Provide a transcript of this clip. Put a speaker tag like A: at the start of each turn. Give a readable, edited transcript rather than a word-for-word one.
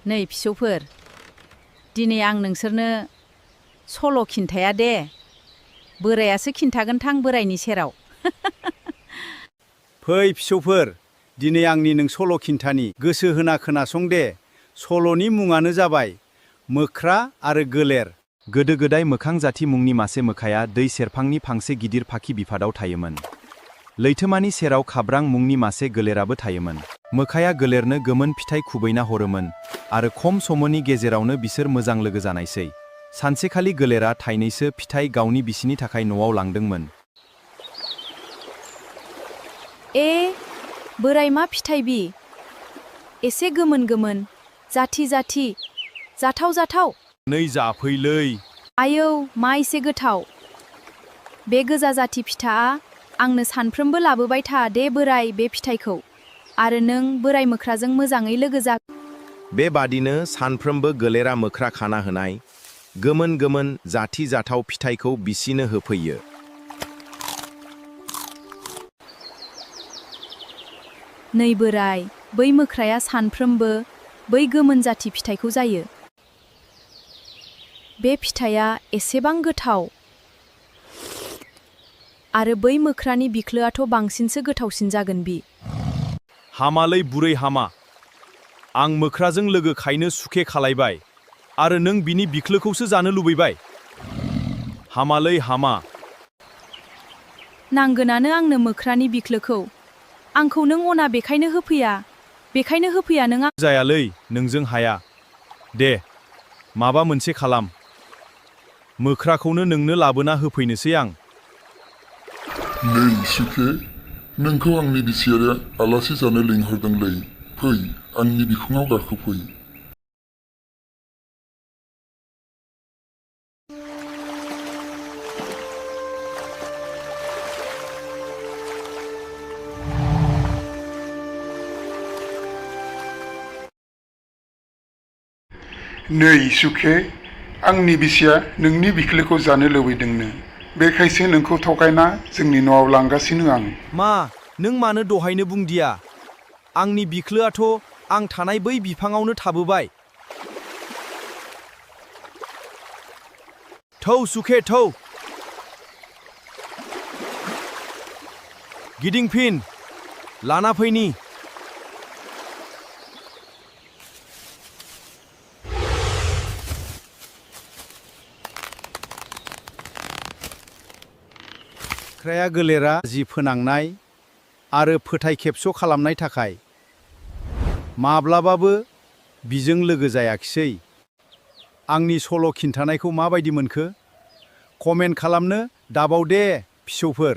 A: नै फिसौफोर, दिनै आं नोंसोरनो सल' खिन्थाया दे, बोरायासो खिन्थागोन थां बोरायनि सेराव।
B: फै फिसौफोर, दिनै आंनि नों सल' खिन्थानि, गोसो होना खोनासं दे। सल'नि मुङानो जाबाय मोख्रा आरो गोलेर।
C: गोदो गोदाय मोखां जाथि मुंनि मासे मोखाया दै सेरफांनि फांसे गिदिर फाखि बिफादाव थायोमोन। लैथोमानि सेराव खाब्रां मुंनि मासे गोलेराबो थायोमोन। मोखाया गोलेरनो गोमोन फिथाइ खुबैना हरोमोन आरो खम समनि गेजेरावनो बिसोर मोजां लोगो जानायसै। सानसेखालि गोलेरा थाइनैसो फिथाइ गावनि बिसिनि थाखाय न'आव लांदोंमोन।
A: बोराय मा फिथाइ बि? एसे गोमोन गोमोन, जाथि जाथि, जाथाव जाथाव।
C: नै जाफैलै।
A: आयौ, मा एसे गोथाव। बे गोजा जाथि फिथाआ आंनो सानफ्रोमबो लाबोबाय था दे बोराय बे फिथाइखौ, आरो नों बोराय मोख्राजों मोजाङै लोगो जा।
D: बेबादिनो सानफ्रोमबो गोलेरा मोख्रा खाना होनाय गोमोन गोमोन जाथि जाथाव फिथाइखौ बिसिनो होफैयो।
A: नै बोराय, बै मोख्राया सानफ्रोमबो बै गोमोन जाथि फिथाइखौ जायो। बे फिथाइया एसेबां गोथाव, आरो बै मोख्रानि बिख्लोआथ' बांसिनसो गोथावसिन जागोन बि।
C: हामालै बुरै हामा, आं मोख्राजों लोगो खायनो सुखे खालायबाय, आरो नों बिनि बिख्लोखौसो जानो लुबैबाय। हामालै हामा।
A: नांगोनानो आंनो मोख्रानि बिख्लोखौ, आंखौ नों अना बेखायनो होफैया नों।
C: जायालै, नोंजों हाया। दे, माबा मोनसे खालाम। मोख्राखौनो नोंनो लाबोना होफैनोसै आं।
E: नै सुखे, नोंखौ आंनि बिसिया आलासि जानो लिंहरदोंलै, फै आंनि बिखुङाव गाखोफै। नै सुखे, आंनि बिसिया नोंनि बिख्लोखौ जानो लुबैदोंनो, बेखायसो नोंखौ थगायना जोंनि न'आव लांगासिनो आं।
C: मा, नों मानो दहायनो बुंदिया? आंनि बिख्लोआथ' आं थानाय बै बिफाङावनो थाबोबाय। थौ सुखे थौ। गिदिंफिन, लाना फैनि।
B: मोख्राया गोलेरा जि फोनांनाय आरो फोथाय खेबस' खालामनाय थाखाय माब्लाबाबो बिजों लोगो जायाखिसै। आंनि सल' खिन्थानायखौ माबायदि मोनखो? कमेन्ट खालामनो दाबाव दे फिसौफोर।